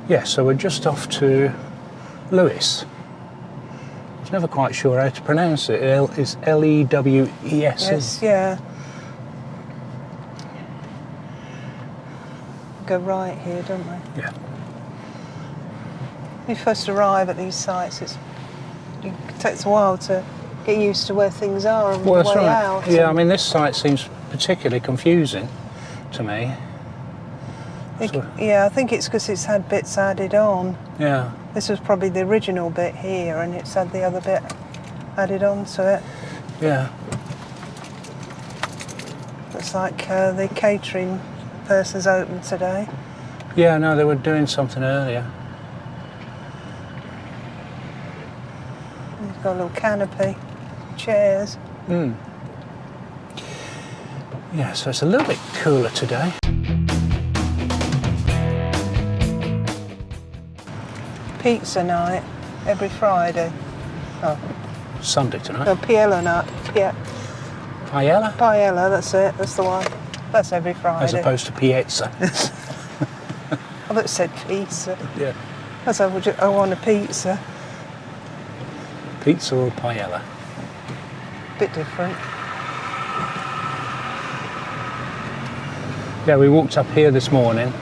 Yeah, so we're just off to Lewes. I was never quite sure how to pronounce it. It's Lewes. Yes, yeah. Go right here, don't we? Yeah. When you first arrive at these sites, it takes a while to get used to where things are and Well, the that's way right. out. Yeah, I mean, this site seems particularly confusing to me. Yeah, I think it's because it's had bits added on. Yeah. This was probably the original bit here, and it's had the other bit added on to it. Yeah. Looks like the catering person's open today. Yeah, no, they were doing something earlier. You've got a little canopy, chairs. Yeah, so it's a little bit cooler today. Pizza night every Friday. Oh, Sunday tonight. no, paella night. Yeah, Paella? paella, that's it, that's the one. That's every Friday. As opposed to piazza. I thought it said pizza. Yeah. That's how I want a pizza. Pizza or paella? Bit different. Yeah, we walked up here this morning.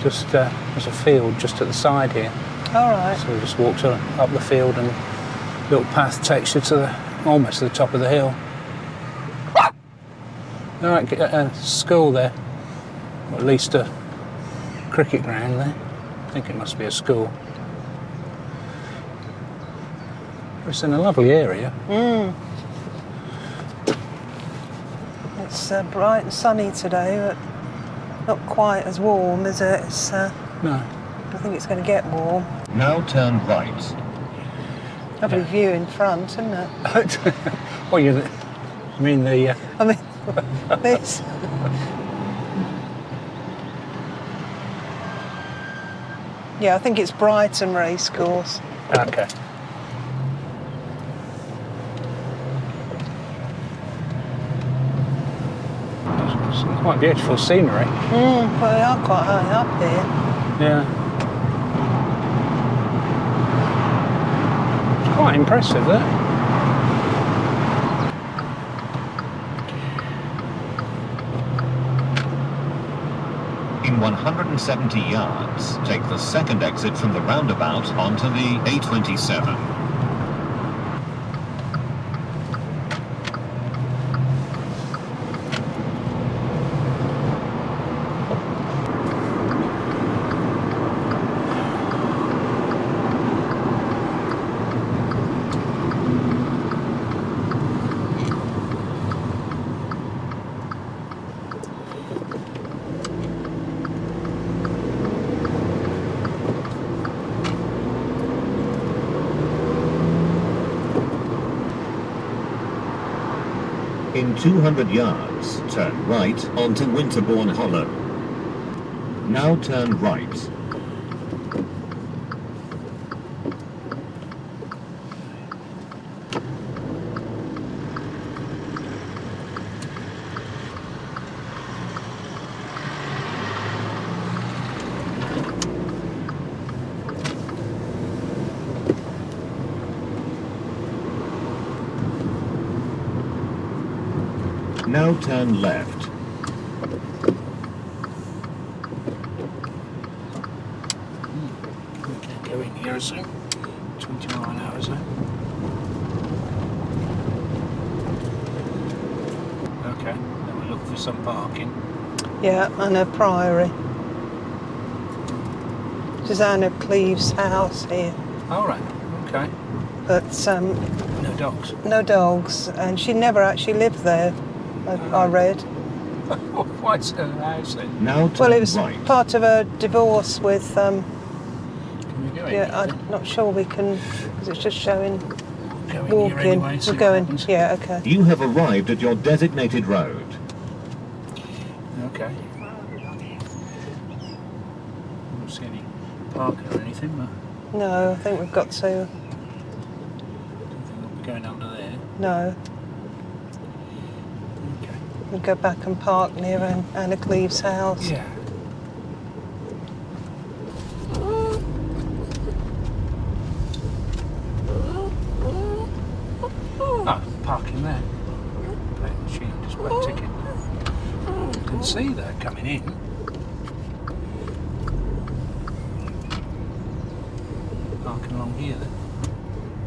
Just there's a field just at the side here. All right. So we just walked up the field, and little path takes you to almost to the top of the hill. All right, a school there, or at least a cricket ground there. I think it must be a school. It's in a lovely area. It's bright and sunny today, but not quite as warm, is it? It's, No. I think it's going to get warm. Now turn right. Lovely view in front, isn't it? Well, you mean the... I mean, this. Yeah, I think it's Brighton Racecourse. Okay. It's quite beautiful scenery. Well, they are quite high up here. Yeah. It's quite impressive, that. In 170 yards, take the second exit from the roundabout onto the A27. In 200 yards, turn right onto Winterbourne Hollow. Now turn right. Now turn left. We can't go in here soon. 20 mile an hour zone. Okay, then we look for some parking. Yeah, and a priory. There's Anna Cleeve's house here. All right, okay. But No dogs. no dogs, and she never actually lived there, I read. What's her house then? Now turn Well, it was right. part of a divorce with, Can we go in? yeah, I'm not sure we can, because it's just showing Go in walking. here anyway, see We're what going, happens. yeah, okay. You have arrived at your designated road. Okay. I don't see any parking or anything, but No, I think we've got to, I don't think we'll be going under there. no. Okay. We'll go back and park near Anna Cleeve's house. Yeah. see there coming in. Parking along here then.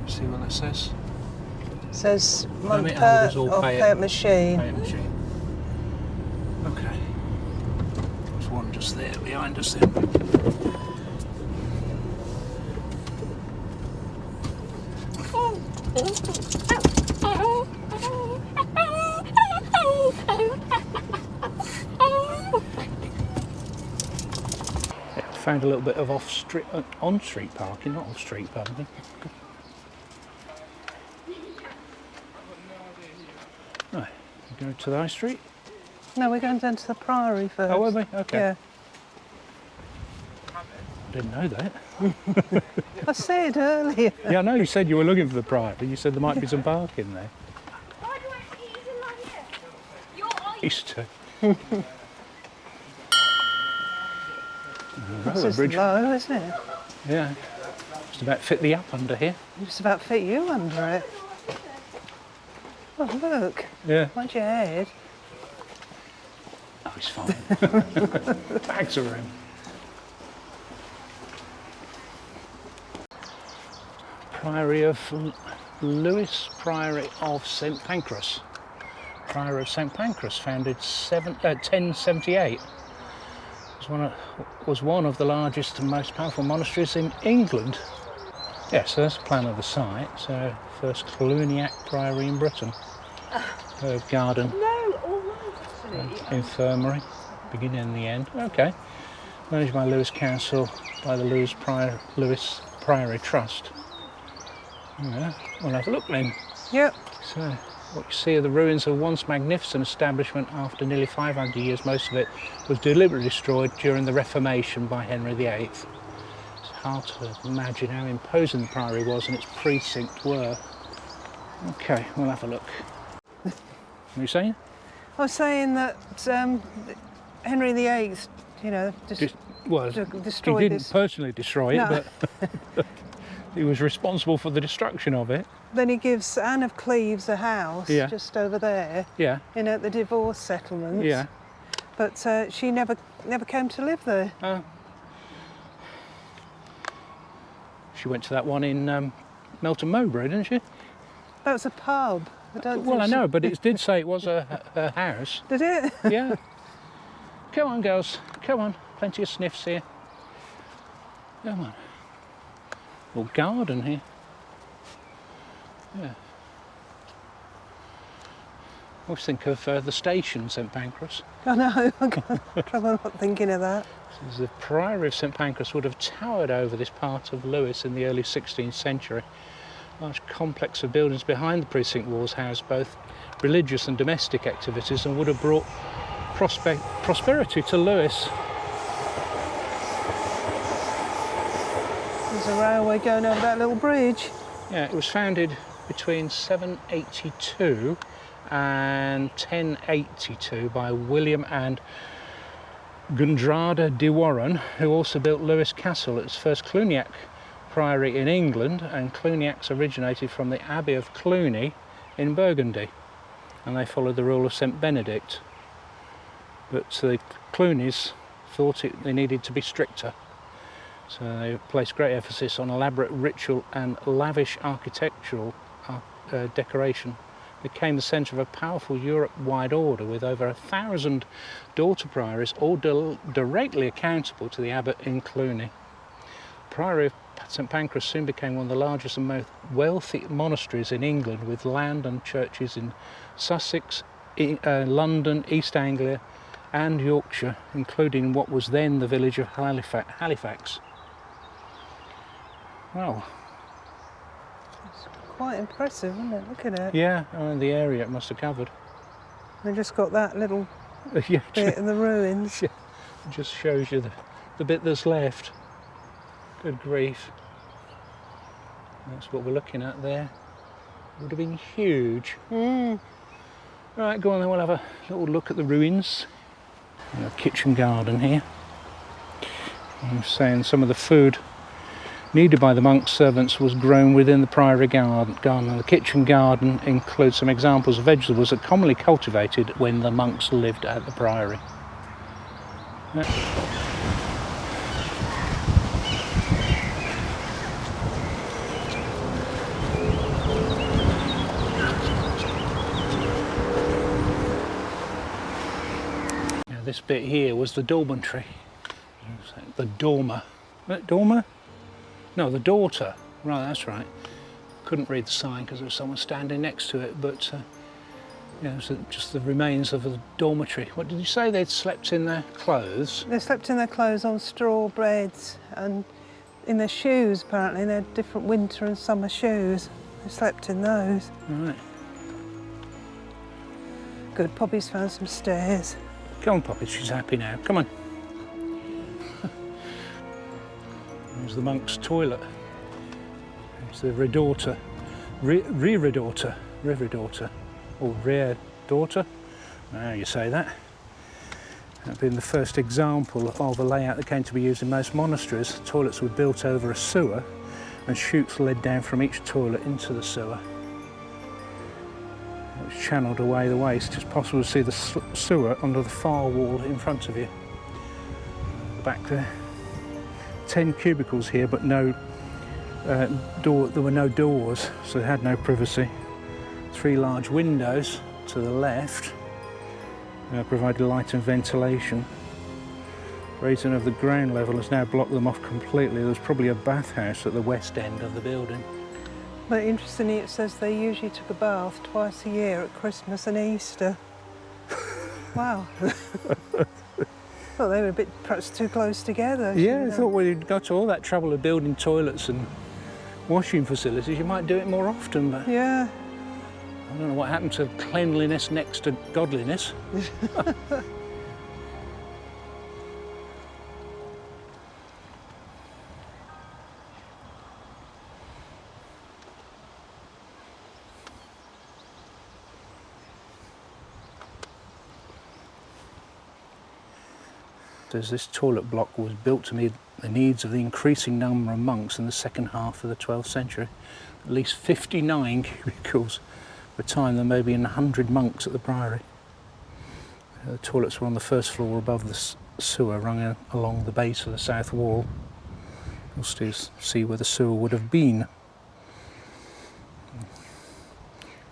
See what that says. It says Permit holders or pay pay at machine. Pay at machine. Okay. There's one just there behind us then. Found a little bit of off-street, on-street parking, not off-street parking. Right, we go to the high street. No, we're going down to the Priory first. Oh, are we? Okay. Yeah. Didn't know that. I said earlier. Yeah, I know you said you were looking for the Priory. You said there might be some parking there. Why do I keep using my hair? You're Used to. This is low, isn't it? Yeah. Just about fit the up under here. Just about fit you under it. Oh, look. Yeah. Mind your head. Oh, it's fine. Bags are room. Priory of Lewes Priory of St Pancras. Priory of St Pancras, founded 1078. Was one of the largest and most powerful monasteries in England. Yeah, so that's the plan of the site. So first Cluniac Priory in Britain. Herb garden. No, all right, actually. Infirmary, beginning and the end. Okay. Managed by Lewes Castle, by the Lewes Priory Trust. Yeah, we'll have a look then. Yep. So, what you see are the ruins of a once magnificent establishment. After nearly 500 years, most of it was deliberately destroyed during the Reformation by Henry VIII. It's hard to imagine how imposing the Priory was and its precincts were. Okay, we'll have a look. What are you saying? I was saying that Henry VIII, you know, destroyed he didn't this. personally destroy it, No. but he was responsible for the destruction of it. Then he gives Anne of Cleves a house Yeah. just over there, Yeah, you know, at the divorce settlement. yeah. But she never came to live there. She went to that one in Melton Mowbray, didn't she? That was a pub. Well, I know, but it did say it was her house. Did it? Yeah. Come on, girls. Come on. Plenty of sniffs here. Come on. Little garden here. Yeah. I always think of the station, St Pancras. I know. I'm trouble not thinking of that. The Priory of St Pancras would have towered over this part of Lewes in the early 16th century. A large complex of buildings behind the precinct walls housed both religious and domestic activities and would have brought prosperity to Lewes. There's a railway going over that little bridge. Yeah, it was founded between 782 and 1082 by William and Gundrada de Warren, who also built Lewes Castle. Its first Cluniac Priory in England, and Cluniacs originated from the Abbey of Cluny in Burgundy, and they followed the rule of St Benedict. But the Clunies thought they needed to be stricter, so they placed great emphasis on elaborate ritual and lavish architectural decoration. It became the centre of a powerful Europe-wide order with over 1,000 daughter priories, all directly accountable to the abbot in Cluny. The Priory of St Pancras soon became one of the largest and most wealthy monasteries in England, with land and churches in Sussex, London, East Anglia and Yorkshire, including what was then the village of Halifax. Wow. It's quite impressive, isn't it? Look at it. Yeah, the area it must have covered. They just got that little Yeah, bit in the ruins. it just shows you the bit that's left. Good grief. That's what we're looking at there. It would have been huge. Right, go on then, we'll have a little look at the ruins. A kitchen garden here. I'm saying some of the food needed by the monks' servants was grown within the priory garden. The kitchen garden includes some examples of vegetables that commonly cultivated when the monks lived at the priory. This bit here was the dormitory, the dormer. Dormer? No, the daughter. Right, that's right. Couldn't read the sign because there was someone standing next to it, but yeah, it was just the remains of a dormitory. What did you say? They'd slept in their clothes? They slept in their clothes on straw beds and in their shoes, apparently. They had different winter and summer shoes. They slept in those. Right. Good, Poppy's found some stairs. Come on, Poppy, she's happy now. Come on. There's the monk's toilet. There's the redaughter. Reredaughter. Reredaughter. Or rear daughter. Now you say that. That being the first example of a layout that came to be used in most monasteries. Toilets were built over a sewer and chutes led down from each toilet into the sewer. It was channelled away the waste. It's possible to see the sewer under the far wall in front of you. Back there. 10 cubicles here, but no door. There were no doors, so they had no privacy. 3 large windows to the left provided light and ventilation. Raising of the ground level has now blocked them off completely. There was probably a bathhouse at the west end of the building. But interestingly, it says they usually took a bath twice a year at Christmas and Easter. Wow. Thought they were a bit perhaps too close together. Yeah, I thought we'd go to all that trouble of building toilets and washing facilities. You might do it more often, but yeah. I don't know what happened to cleanliness next to godliness. As this toilet block was built to meet the needs of the increasing number of monks in the second half of the 12th century. At least 59 cubicles. At the time there may be 100 monks at the priory. The toilets were on the first floor above the sewer rung along the base of the south wall. You'll still see where the sewer would have been.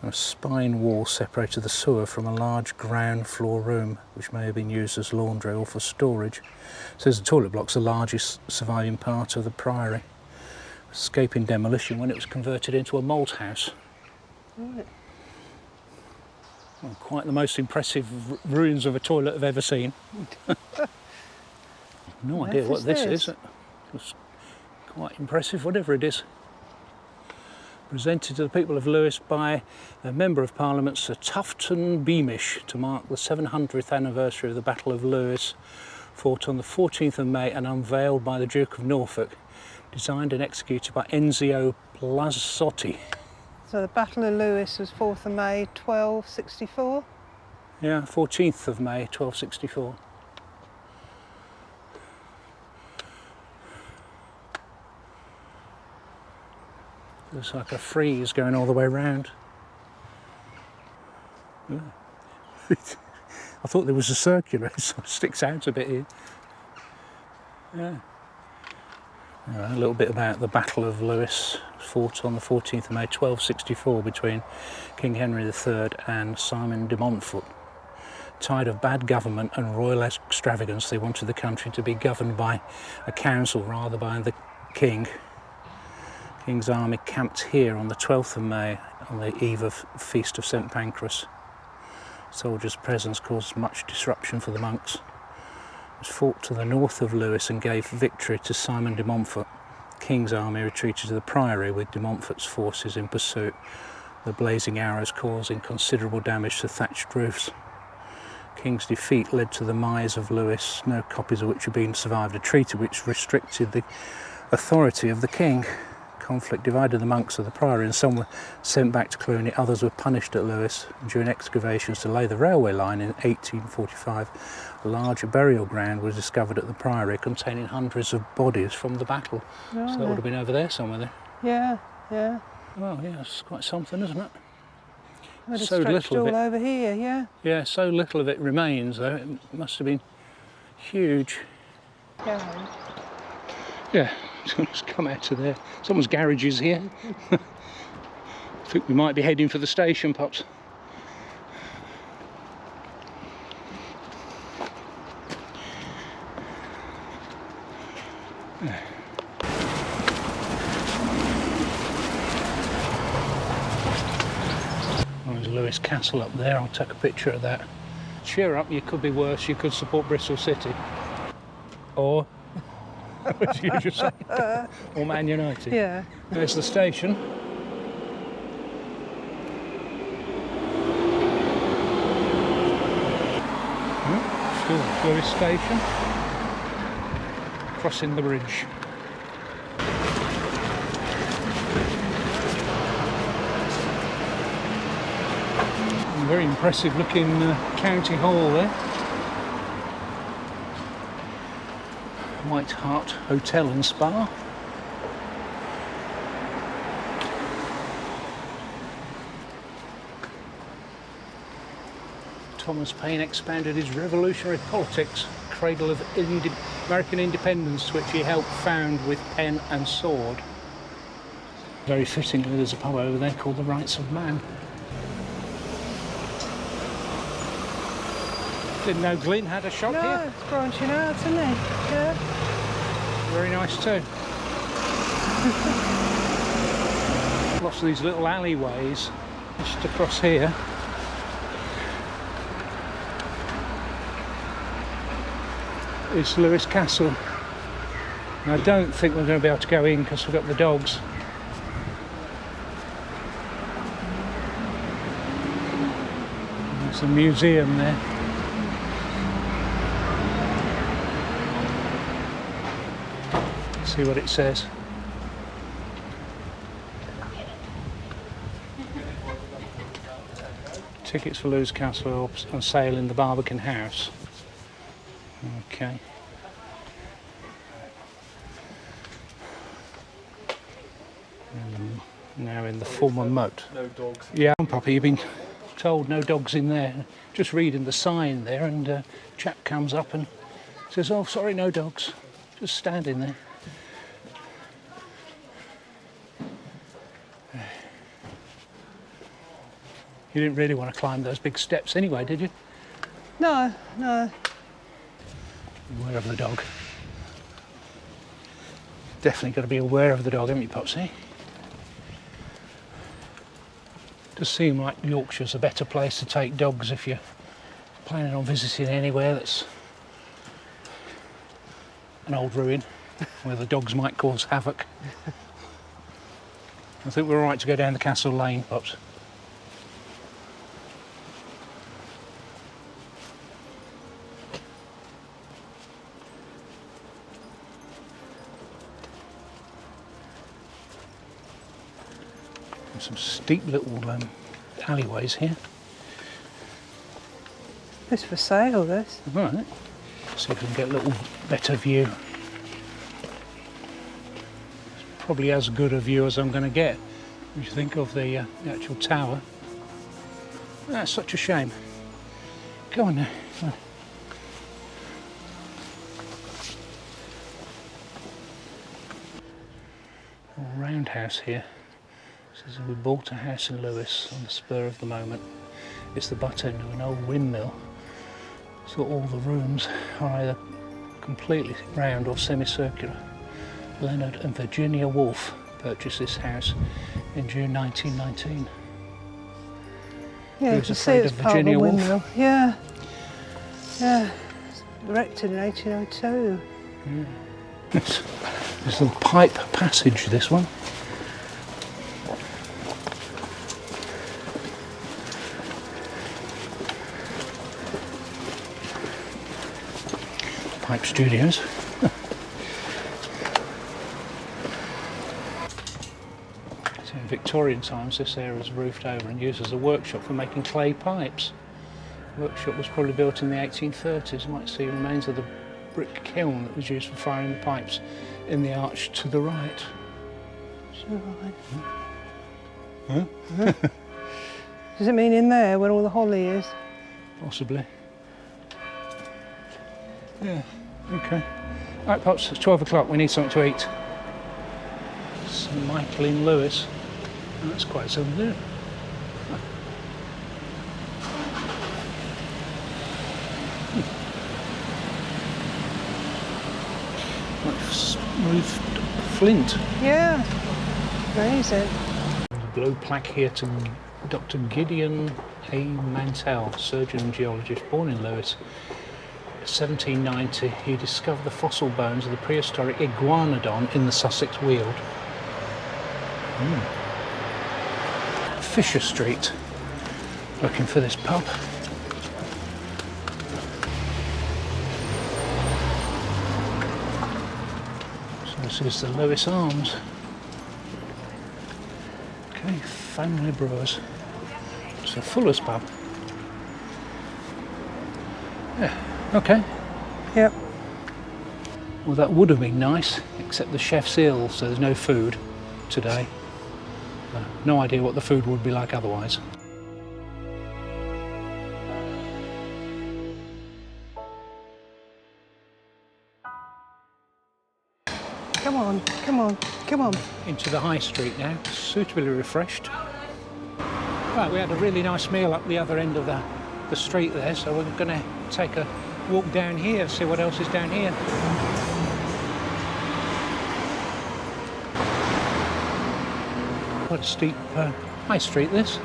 A spine wall separated the sewer from a large ground floor room, which may have been used as laundry or for storage. It says the toilet block's the largest surviving part of the priory, escaping demolition when it was converted into a malt house. Right. Well, quite the most impressive ruins of a toilet I've ever seen. No idea what this is. It's quite impressive, whatever it is. Presented to the people of Lewes by a Member of Parliament, Sir Tufton Beamish, to mark the 700th anniversary of the Battle of Lewes, fought on the 14th of May and unveiled by the Duke of Norfolk, designed and executed by Enzio Plazzotti. So the Battle of Lewes was 4th of May 1264? Yeah, 14th of May 1264. Looks like a frieze going all the way around. Yeah. I thought there was a circular, it sort of sticks out a bit here. Yeah. A little bit about the Battle of Lewes, fought on the 14th of May 1264 between King Henry III and Simon de Montfort. Tired of bad government and royal extravagance, they wanted the country to be governed by a council rather than the king. King's army camped here on the 12th of May on the eve of Feast of St Pancras. Soldiers' presence caused much disruption for the monks. It was fought to the north of Lewes and gave victory to Simon de Montfort. King's army retreated to the priory with de Montfort's forces in pursuit, the blazing arrows causing considerable damage to thatched roofs. King's defeat led to the demise of Lewes, no copies of which have been survived. A treaty which restricted the authority of the king. Conflict divided the monks of the priory, and some were sent back to Cluny, others were punished at Lewes. During excavations to lay the railway line in 1845, a large burial ground was discovered at the priory containing hundreds of bodies from the battle. Oh, So that would have been over there somewhere then. Yeah, yeah. Well, yeah, it's quite something, isn't it? Would have So stretched little of all it. over here, yeah. Yeah, so little of it remains though. It must have been Huge. Garage. Yeah, it's come out of there. Someone's garage is here. I think we might be heading for the station, Pops. There's Lewes Castle up there. I'll take a picture of that. Cheer up, you could be worse. You could support Bristol City. Or, as you just say, or Man United. Yeah. There's the station. Still Lewes Station. Crossing the bridge. Very impressive looking county hall there. White Hart Hotel and Spa. Thomas Paine expounded his revolutionary politics, cradle of American independence, which he helped found with pen and sword. Very fittingly, there's a pub over there called the Rights of Man. Didn't know Glyn had a shop No, here. it's branching out, isn't it? Yeah. Very nice too. Lots of these little alleyways just across here. It's Lewes Castle. And I don't think we're going to be able to go in because we've got the dogs. There's a museum there. Let's see what it says. Tickets for Lewes Castle on sale in the Barbican House. Okay. Now in the former moat. No dogs. Yeah, Puppy, you've been told no dogs in there. Just reading the sign there, and a chap comes up and says, "Oh, sorry, no dogs." Just standing there. You didn't really want to climb those big steps anyway, did you? No, no. Aware of the dog. Definitely got to be aware of the dog, haven't you, Popsy? Does seem like Yorkshire's a better place to take dogs if you're planning on visiting anywhere that's an old ruin where the dogs might cause havoc. I think we're all right to go down the Castle Lane, Pops. Some steep little alleyways here. This for sale, this. Right. See if we can get a little better view. It's probably as good a view as I'm going to get. What do you think of the actual tower? That's such a shame. Go on now. Come on. A roundhouse here. Says we bought a house in Lewes on the spur of the moment. It's the butt end of an old windmill, so all the rooms are either completely round or semicircular. Leonard and Virginia Woolfe purchased this house in June 1919. Yeah, you can see it's part of a windmill. Yeah, yeah. It's erected in 1802. Yeah. This little pipe passage, this one. Pipe Studios. So in Victorian times this area was roofed over and used as a workshop for making clay pipes. The workshop was probably built in the 1830s. You might see remains of the brick kiln that was used for firing the pipes in the arch to the right. Huh? Does it mean in there where all the holly is? Possibly. Yeah, okay. Right, Pops, it's 12 o'clock, we need something to eat. St Michael in Lewes. Oh, that's quite something to do. Like smooth flint. Yeah, amazing. There's a blue plaque here to Dr. Gideon A. Mantell, surgeon and geologist, born in Lewes. 1790, he discovered the fossil bones of the prehistoric iguanodon in the Sussex Weald. Fisher Street. Looking for this pub. So this is the Lewes Arms. Okay, family brewers. It's a Fuller's pub. Yeah, okay. Yep. Well, that would have been nice, except the chef's ill, so there's no food today. No idea what the food would be like otherwise. Come on, come on, come on. Into the high street now, suitably refreshed. Right, we had a really nice meal up the other end of the street there, so we're going to take a walk down here, see what else is down here. Quite a steep high street this.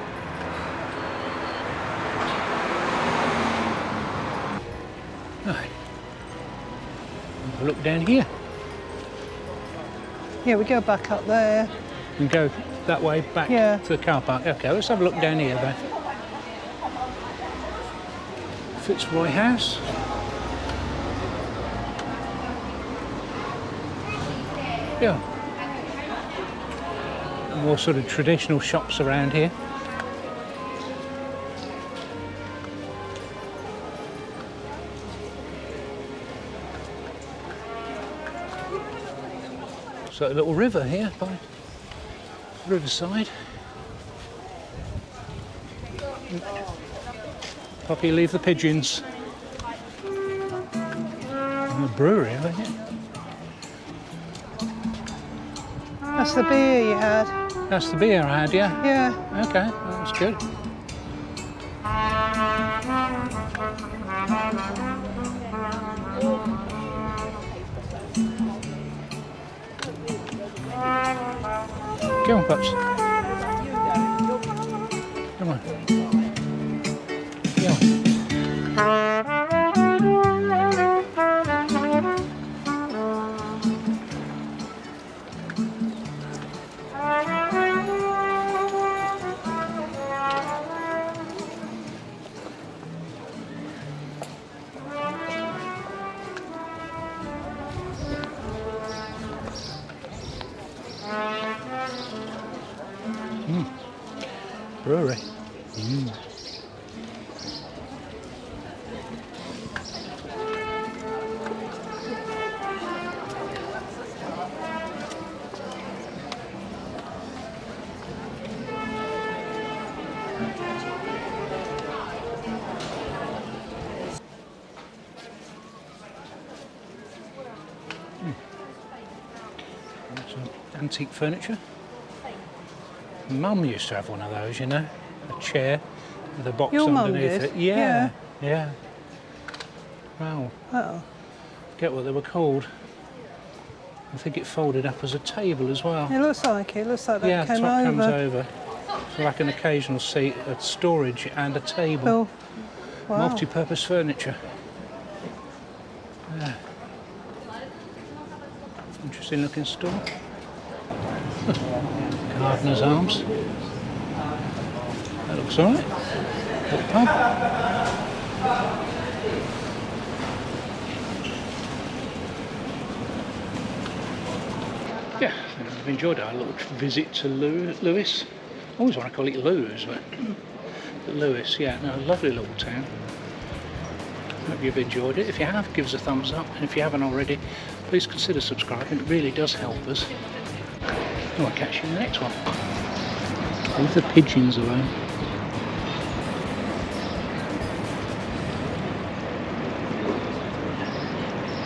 Right. Have a look down here. Yeah, we go back up there. And go that way back Yeah. to the car park. Okay, let's have a look down here then. Fitzroy House. Yeah. More sort of traditional shops around here. So a little river here by Riverside. Poppy, leave the pigeons. And the brewery, haven't you? That's the beer you had. That's the beer I had, yeah? Yeah. Okay, that's good. Come on, Pups. Come on. Come on. Brewery. Some antique furniture. Mum used to have one of those, you know, a chair with a box Your mum underneath did? it. Yeah, yeah. Wow, Oh. forget what they were called. I think it folded up as a table as well. It looks like it. Looks like that Yeah, came top over. comes over. So like an occasional seat, a storage and a table. Oh. Wow. Multi-purpose furniture. Yeah. Interesting looking store. Gardener's Arms. That looks alright. Little pub. Yeah, I've enjoyed our little visit to Lewes. I always want to call it Lewes, but Lewes, yeah, no, lovely little town. Hope you've enjoyed it. If you have, give us a thumbs up, and if you haven't already, please consider subscribing. It really does help us. I'll catch you in the next one. Leave the pigeons alone.